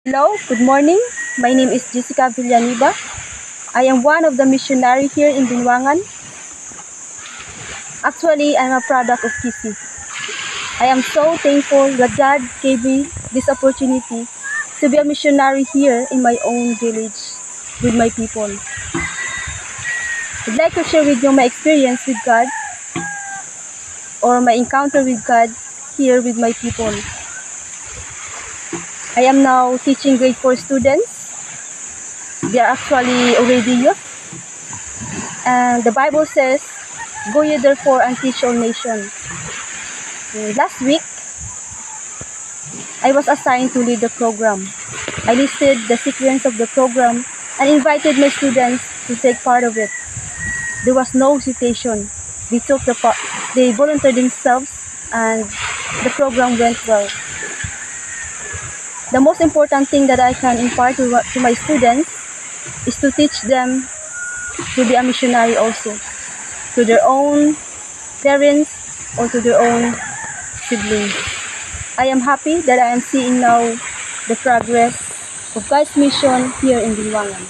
Hello, good morning. My name is Jessica Villaniba. I am one of the missionary here in Binwangan. Actually, I'm a product of KISI. I am so thankful that God gave me this opportunity to be a missionary here in my own village with my people. I'd like to share with you my experience with God or my encounter with God here with my people. I am now teaching grade 4 students. They are actually already youth. And the Bible says, "Go ye therefore and teach all nations." Last week, I was assigned to lead the program. I listed the sequence of the program and invited my students to take part of it. There was no hesitation. They took the part, they volunteered themselves, and the program went well. The most important thing that I can impart to my students is to teach them to be a missionary also, to their own parents or to their own siblings. I am happy that I am seeing now the progress of God's mission here in Binwangan.